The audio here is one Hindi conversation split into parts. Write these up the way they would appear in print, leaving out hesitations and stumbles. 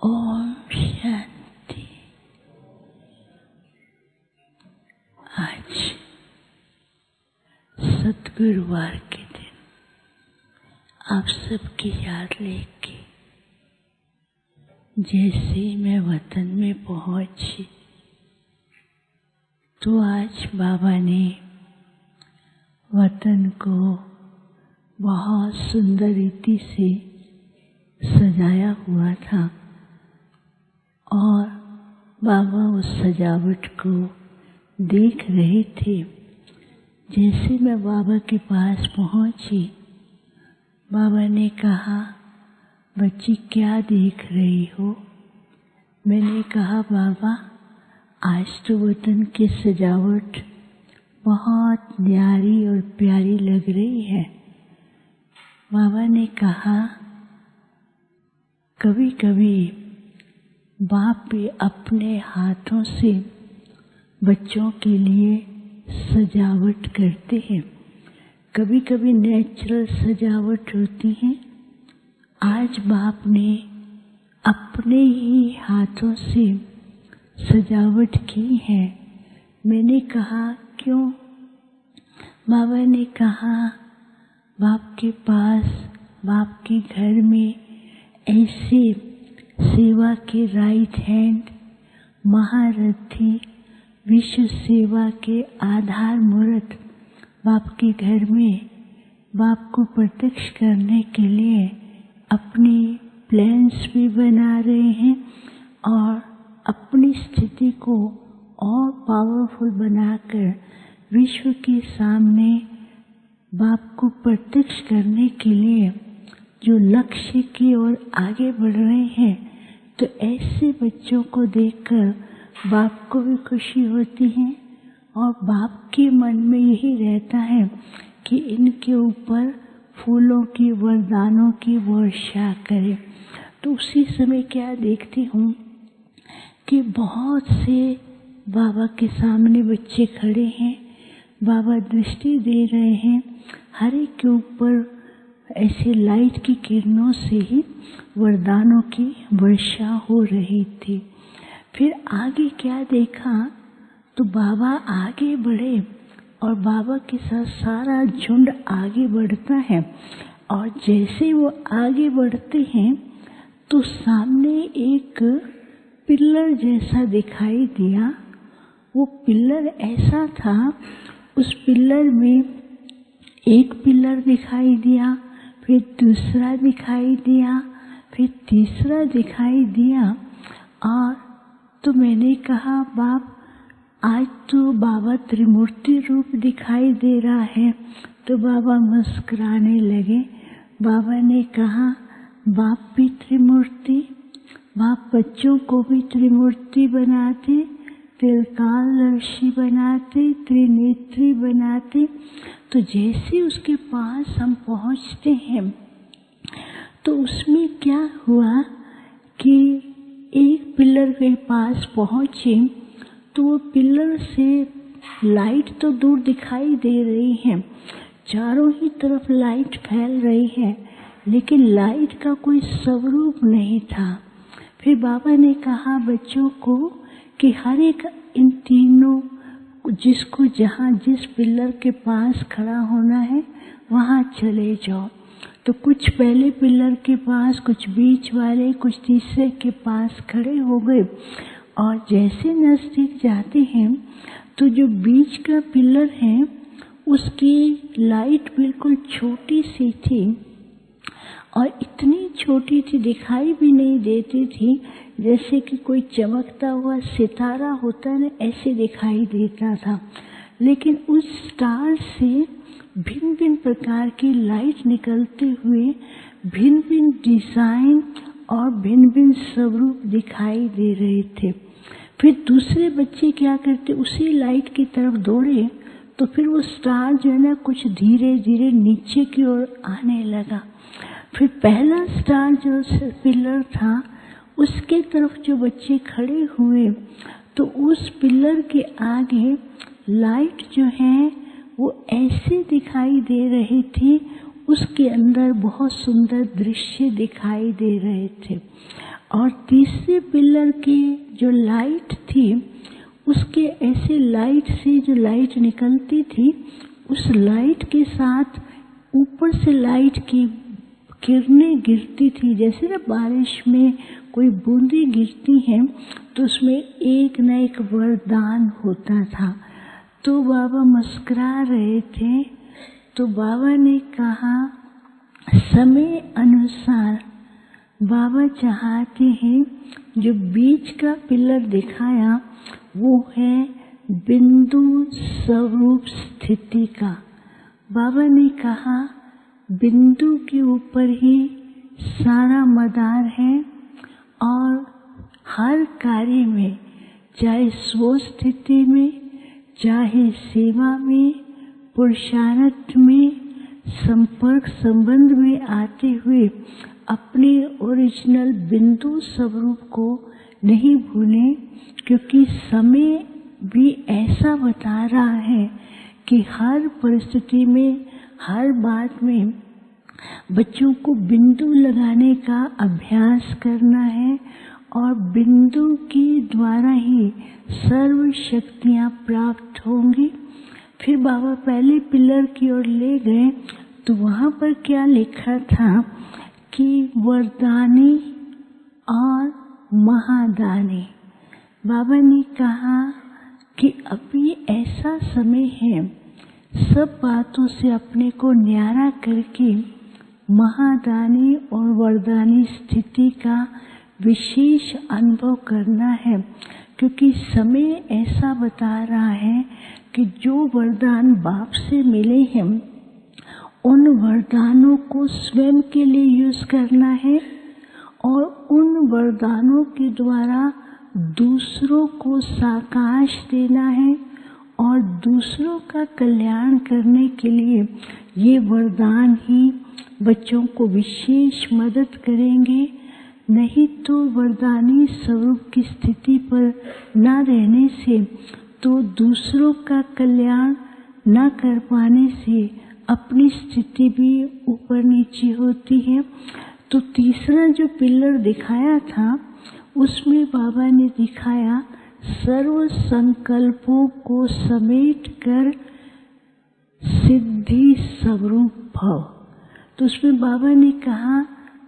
ओम शांति। आज सद्गुरुवार के दिन आप सबकी याद लेके जैसे ही मैं वतन में पहुंची तो आज बाबा ने वतन को बहुत सुंदर रीति से सजाया हुआ था और बाबा उस सजावट को देख रहे थे। जैसे मैं बाबा के पास पहुंची, बाबा ने कहा, बच्ची क्या देख रही हो? मैंने कहा, बाबा आज तो वतन की सजावट बहुत न्यारी और प्यारी लग रही है। बाबा ने कहा, कभी कभी बाप भी अपने हाथों से बच्चों के लिए सजावट करते हैं। कभी कभी नेचुरल सजावट होती है। आज बाप ने अपने ही हाथों से सजावट की है। मैंने कहा, क्यों? बाबा ने कहा, बाप के पास, बाप के घर में ऐसे सेवा के राइट हैंड महारथी, विश्व सेवा के आधार मूर्त बाप के घर में बाप को प्रत्यक्ष करने के लिए अपनी प्लान्स भी बना रहे हैं और अपनी स्थिति को और पावरफुल बनाकर विश्व के सामने बाप को प्रत्यक्ष करने के लिए जो लक्ष्य की ओर आगे बढ़ रहे हैं। तो ऐसे बच्चों को देखकर बाप को भी खुशी होती है और बाप के मन में यही रहता है कि इनके ऊपर फूलों की, वरदानों की वर्षा करे। तो उसी समय क्या देखती हूँ कि बहुत से बाबा के सामने बच्चे खड़े हैं। बाबा दृष्टि दे रहे हैं। हर एक के ऊपर ऐसे लाइट की किरणों से ही वरदानों की वर्षा हो रही थी। फिर आगे क्या देखा तो बाबा आगे बढ़े और बाबा के साथ सारा झुंड आगे बढ़ता है और जैसे वो आगे बढ़ते हैं तो सामने एक पिलर जैसा दिखाई दिया। वो पिलर ऐसा था, उस पिलर में एक पिलर दिखाई दिया, फिर दूसरा दिखाई दिया, फिर तीसरा दिखाई दिया। और तो मैंने कहा, बाप आज तो बाबा त्रिमूर्ति रूप दिखाई दे रहा है। तो बाबा मुस्कुराने लगे। बाबा ने कहा, बाप भी त्रिमूर्ति, बाप बच्चों को भी त्रिमूर्ति बनाते, त्रिकालदर्शी बनाते, त्रिनेत्री बनाते। तो जैसे उसके पास हम पहुंचते हैं तो उसमें क्या हुआ कि एक पिलर के पास पहुंचे तो वो पिलर से लाइट तो दूर दिखाई दे रही है, चारों ही तरफ लाइट फैल रही है, लेकिन लाइट का कोई स्वरूप नहीं था। फिर बाबा ने कहा बच्चों को कि हर एक इन तीनों जिसको जहाँ जिस पिलर के पास खड़ा होना है वहाँ चले जाओ। तो कुछ पहले पिलर के पास, कुछ बीच वाले, कुछ तीसरे के पास खड़े हो गए और जैसे नजदीक जाते हैं तो जो बीच का पिलर है उसकी लाइट बिल्कुल छोटी सी थी और इतनी छोटी थी दिखाई भी नहीं देती थी, जैसे कि कोई चमकता हुआ सितारा होता है, ऐसे दिखाई देता था। लेकिन उस स्टार से भिन्न भिन्न प्रकार की लाइट निकलते हुए भिन्न भिन्न डिजाइन और भिन्न भिन्न स्वरूप दिखाई दे रहे थे। फिर दूसरे बच्चे क्या करते, उसी लाइट की तरफ दौड़े तो फिर वो स्टार जो है ना कुछ धीरे धीरे नीचे की ओर आने लगा। फिर पहला स्टार जो पिलर था उसके तरफ जो बच्चे खड़े हुए तो उस पिलर के आगे लाइट जो है वो ऐसे दिखाई दे रही थी, उसके अंदर बहुत सुंदर दृश्य दिखाई दे रहे थे। और तीसरे पिलर की जो लाइट थी, उसके ऐसे लाइट से जो लाइट निकलती थी, उस लाइट के साथ ऊपर से लाइट की किरणें गिरती थी। जैसे ना बारिश में कोई बूंदें गिरती हैं, तो उसमें एक न एक वरदान होता था। तो बाबा मुस्कुरा रहे थे। तो बाबा ने कहा, समय अनुसार बाबा चाहते हैं, जो बीच का पिलर दिखाया वो है बिंदु स्वरूप स्थिति का। बाबा ने कहा बिंदु के ऊपर ही सारा मदार है और हर कार्य में, चाहे स्व स्थिति में, चाहे सेवा में, पुरुषार्थ में, संपर्क संबंध में आते हुए अपने ओरिजिनल बिंदु स्वरूप को नहीं भूलें, क्योंकि समय भी ऐसा बता रहा है कि हर परिस्थिति में, हर बात में बच्चों को बिंदु लगाने का अभ्यास करना है और बिंदु के द्वारा ही सर्व शक्तियाँ प्राप्त होंगी। फिर बाबा पहले पिलर की ओर ले गए, तो वहाँ पर क्या लिखा था कि वरदानी और महादानी। बाबा ने कहा कि अभी ऐसा समय है, सब बातों से अपने को न्यारा करके महादानी और वरदानी स्थिति का विशेष अनुभव करना है, क्योंकि समय ऐसा बता रहा है कि जो वरदान बाप से मिले हैं, उन वरदानों को स्वयं के लिए यूज करना है और उन वरदानों के द्वारा दूसरों को साकाश देना है और दूसरों का कल्याण करने के लिए ये वरदान ही बच्चों को विशेष मदद करेंगे। नहीं तो वरदानी स्वरूप की स्थिति पर न रहने से, तो दूसरों का कल्याण न कर पाने से अपनी स्थिति भी ऊपर नीचे होती है। तो तीसरा जो पिलर दिखाया था, उसमें बाबा ने दिखाया सर्व संकल्पों को समेट कर सिद्धि स्वरूप भव। तो उसमें बाबा ने कहा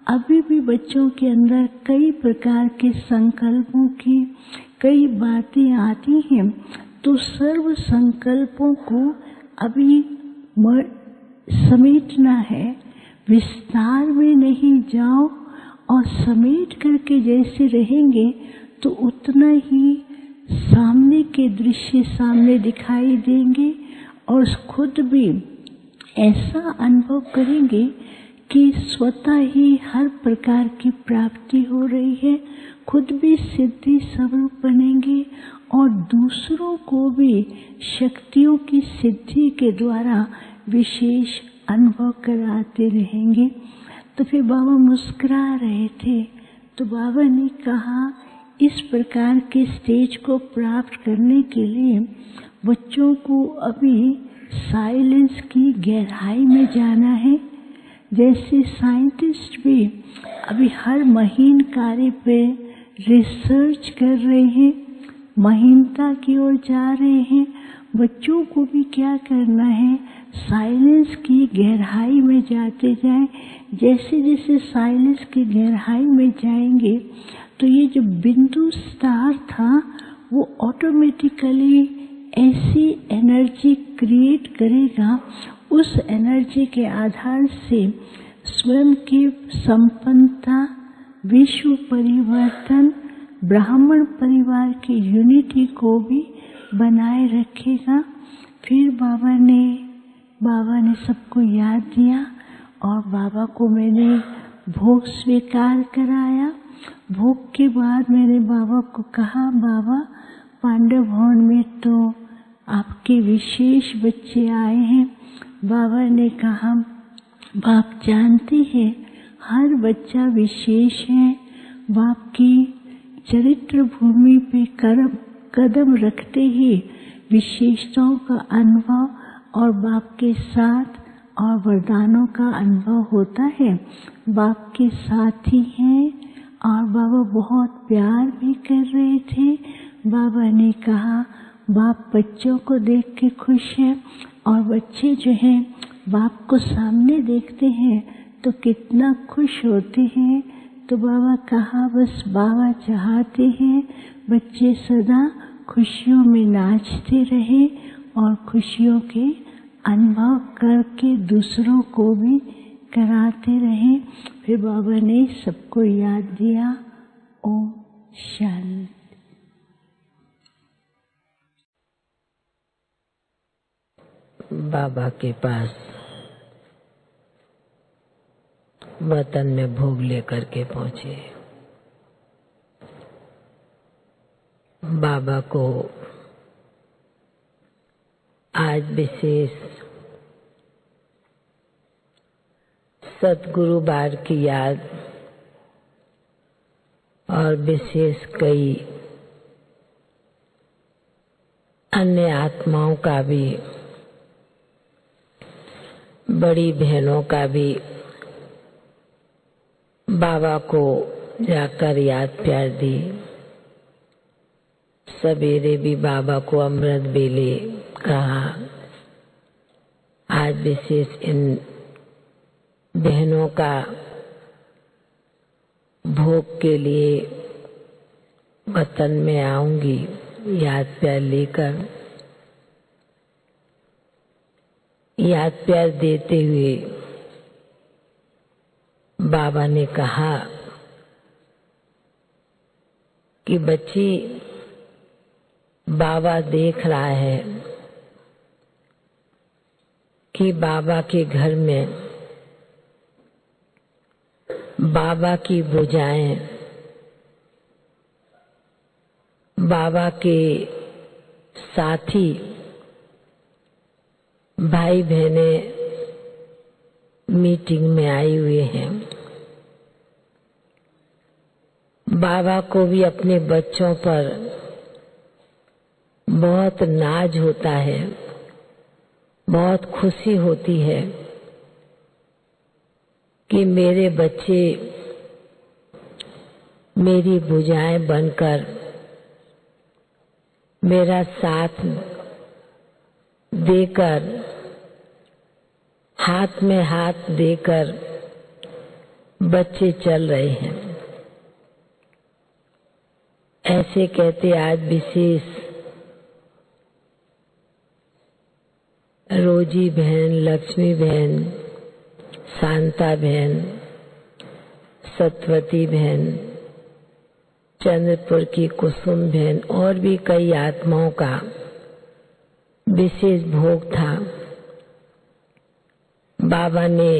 अभी भी बच्चों के अंदर कई प्रकार के संकल्पों की कई बातें आती हैं, तो सर्व संकल्पों को अभी समेटना है, विस्तार में नहीं जाओ और समेट करके जैसे रहेंगे तो उतना ही सामने के दृश्य सामने दिखाई देंगे और खुद भी ऐसा अनुभव करेंगे कि स्वतः ही हर प्रकार की प्राप्ति हो रही है, खुद भी सिद्धि स्वरूप बनेंगे और दूसरों को भी शक्तियों की सिद्धि के द्वारा विशेष अनुभव कराते रहेंगे। तो फिर बाबा मुस्कुरा रहे थे। तो बाबा ने कहा इस प्रकार के स्टेज को प्राप्त करने के लिए बच्चों को अभी साइलेंस की गहराई में जाना है। जैसे साइंटिस्ट भी अभी हर महीन कार्य पे रिसर्च कर रहे हैं, महीनता की ओर जा रहे हैं, बच्चों को भी क्या करना है, साइलेंस की गहराई में जाते जाएं। जैसे जैसे साइलेंस की गहराई में जाएंगे तो ये जो बिंदु स्टार था वो ऑटोमेटिकली ऐसी एनर्जी क्रिएट करेगा, उस एनर्जी के आधार से स्वयं की संपन्नता, विश्व परिवर्तन, ब्राह्मण परिवार की यूनिटी को भी बनाए रखेगा। फिर बाबा ने सबको याद दिया और बाबा को मैंने भोग स्वीकार कराया। भोग के बाद मैंने बाबा को कहा, बाबा पांडव भवन में तो आपके विशेष बच्चे आए हैं। बाबा ने कहा, बाप जानते हैं हर बच्चा विशेष है। बाप की चरित्र भूमि पे कदम रखते ही विशेषताओं का अनुभव और बाप के साथ और वरदानों का अनुभव होता है। बाप के साथ ही हैं और बाबा बहुत प्यार भी कर रहे थे। बाबा ने कहा बाप बच्चों को देख के खुश है और बच्चे जो हैं बाप को सामने देखते हैं तो कितना खुश होते हैं। तो बाबा कहा बस बाबा चाहते हैं बच्चे सदा खुशियों में नाचते रहे और खुशियों के अनुभव करके दूसरों को भी कराते रहे। फिर बाबा ने सबको याद दिया। ओम शांति। बाबा के पास वतन में भोग लेकर के पहुंचे। बाबा को आज विशेष सतगुरु बार की याद और विशेष कई अन्य आत्माओं का भी, बड़ी बहनों का भी बाबा को जाकर याद प्यार दी। सवेरे भी बाबा को अमृत बेले कहा। आज विशेष इन बहनों का भोग के लिए वतन में आऊंगी याद प्यार लेकर। याद प्यार देते हुए बाबा ने कहा कि बच्ची, बाबा देख रहा है कि बाबा के घर में बाबा की भुजाएं, बाबा के साथी भाई बहने मीटिंग में आए हुए हैं। बाबा को भी अपने बच्चों पर बहुत नाज होता है, बहुत खुशी होती है कि मेरे बच्चे मेरी भुजाएं बनकर मेरा साथ देकर, हाथ में हाथ देकर बच्चे चल रहे हैं। ऐसे कहते आज विशेष रोजी बहन, लक्ष्मी बहन, शांता बहन, सतवती बहन, चंद्रपुर की कुसुम बहन और भी कई आत्माओं का विशेष भोग था। बाबा ने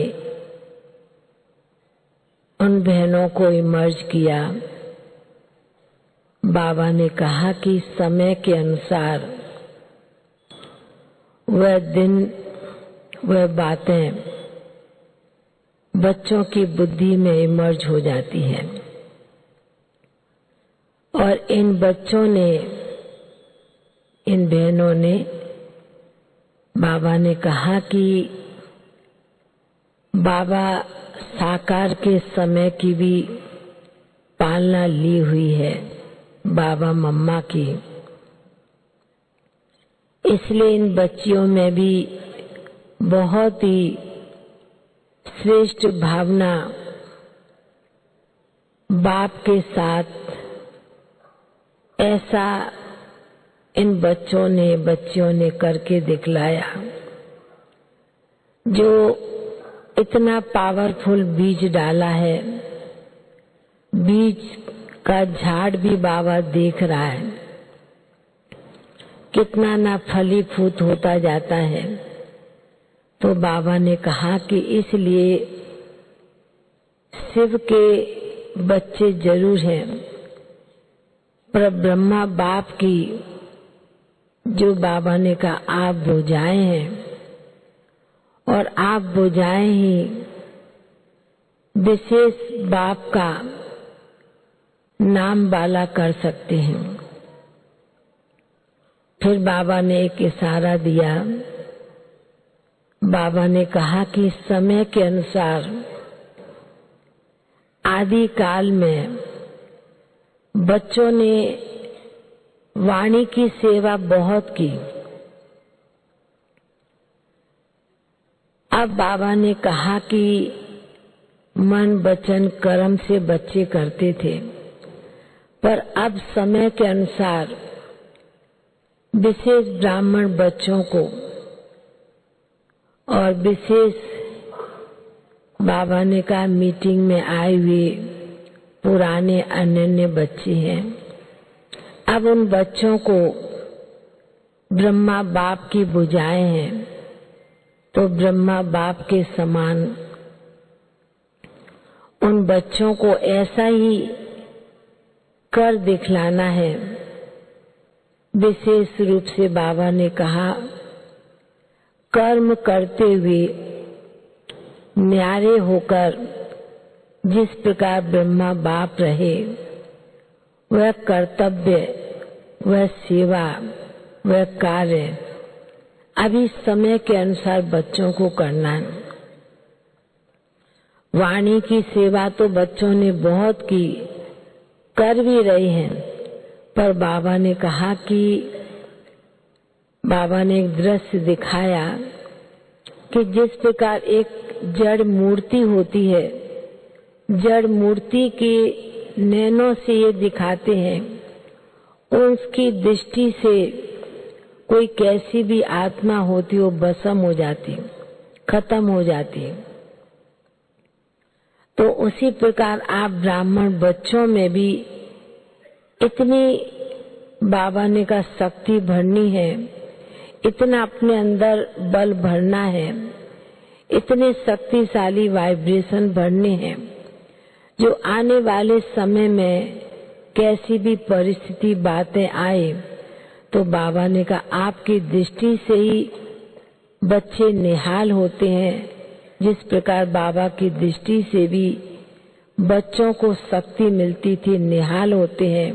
उन बहनों को इमर्ज किया। बाबा ने कहा कि समय के अनुसार वह दिन, वह बातें बच्चों की बुद्धि में इमर्ज हो जाती है और इन बच्चों ने, इन बहनों ने, बाबा ने कहा कि बाबा साकार के समय की भी पालना ली हुई है, बाबा मम्मा की। इसलिए इन बच्चियों में भी बहुत ही श्रेष्ठ भावना बाप के साथ, ऐसा इन बच्चों ने, बच्चियों ने करके दिखलाया। जो इतना पावरफुल बीज डाला है, बीज का झाड़ भी बाबा देख रहा है, कितना ना फलीभूत होता जाता है। तो बाबा ने कहा कि इसलिए शिव के बच्चे जरूर हैं, पर ब्रह्मा बाप की, जो बाबा ने कहा आप बुझाएं हैं और आप बुझाएं ही विशेष बाप का नाम बाला कर सकते हैं। फिर बाबा ने एक इशारा दिया। बाबा ने कहा कि समय के अनुसार आदि काल में बच्चों ने वाणी की सेवा बहुत की। अब बाबा ने कहा कि मन वचन कर्म से बच्चे करते थे, पर अब समय के अनुसार विशेष ब्राह्मण बच्चों को और विशेष बाबा ने कहा मीटिंग में आए हुए पुराने अनन्य बच्चे हैं। अब उन बच्चों को ब्रह्मा बाप की भुजाएं हैं, तो ब्रह्मा बाप के समान उन बच्चों को ऐसा ही कर दिखलाना है। विशेष रूप से बाबा ने कहा कर्म करते हुए न्यारे होकर जिस प्रकार ब्रह्मा बाप रहे, वह कर्तव्य, वह सेवा, वह कार्य अभी समय के अनुसार बच्चों को करना है। वाणी की सेवा तो बच्चों ने बहुत की, कर भी रहे हैं, पर बाबा ने कहा कि बाबा ने एक दृश्य दिखाया कि जिस प्रकार एक जड़ मूर्ति होती है, जड़ मूर्ति के नैनों से ये दिखाते हैं, उसकी दृष्टि से कोई कैसी भी आत्मा होती हो भस्म हो जाती, खत्म हो जाती। तो उसी प्रकार आप ब्राह्मण बच्चों में भी इतनी बाबा ने का शक्ति भरनी है, इतना अपने अंदर बल भरना है, इतने शक्तिशाली वाइब्रेशन भरने हैं, जो आने वाले समय में कैसी भी परिस्थिति बातें आए तो बाबा ने कहा आपकी दृष्टि से ही बच्चे निहाल होते हैं। जिस प्रकार बाबा की दृष्टि से भी बच्चों को शक्ति मिलती थी, निहाल होते हैं,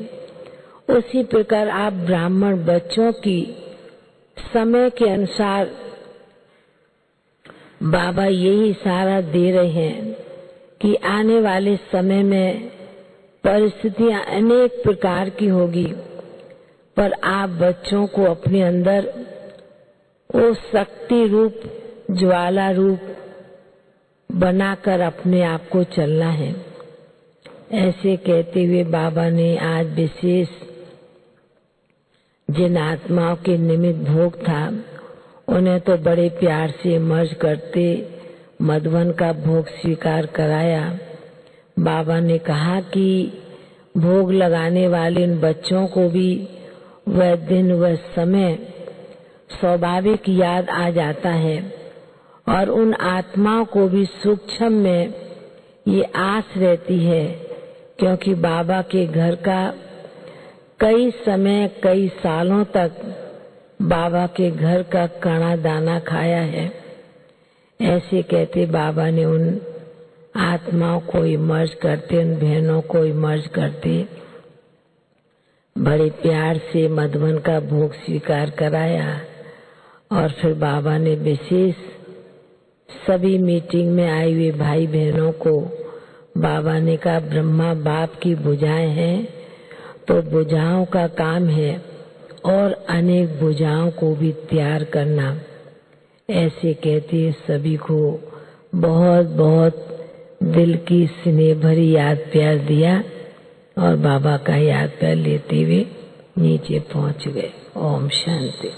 उसी प्रकार आप ब्राह्मण बच्चों की समय के अनुसार बाबा यही इशारा दे रहे हैं कि आने वाले समय में परिस्थितियां अनेक प्रकार की होगी, पर आप बच्चों को अपने अंदर वो शक्ति रूप, ज्वाला रूप बनाकर अपने आप को चलना है। ऐसे कहते हुए बाबा ने आज विशेष जिन आत्माओं के निमित्त भोग था, उन्हें तो बड़े प्यार से मर्ज करते मधुवन का भोग स्वीकार कराया। बाबा ने कहा कि भोग लगाने वाले इन बच्चों को भी वह दिन, वह समय स्वाभाविक याद आ जाता है, और उन आत्माओं को भी सूक्ष्म में ये आस रहती है, क्योंकि बाबा के घर का कई समय, कई सालों तक बाबा के घर का कणा दाना खाया है। ऐसे कहते बाबा ने उन आत्माओं को इमर्ज करते, उन बहनों को इमर्ज करते बड़े प्यार से मधुवन का भोग स्वीकार कराया। और फिर बाबा ने विशेष सभी मीटिंग में आए हुए भाई बहनों को बाबा ने कहा ब्रह्मा बाप की भुजाएं हैं, तो भुजाओं का काम है और अनेक भुजाओं को भी तैयार करना। ऐसे कहते सभी को बहुत बहुत दिल की स्नेह भरी याद प्यार दिया, और बाबा का याद प्यार लेते हुए नीचे पहुंच गए। ओम शांति।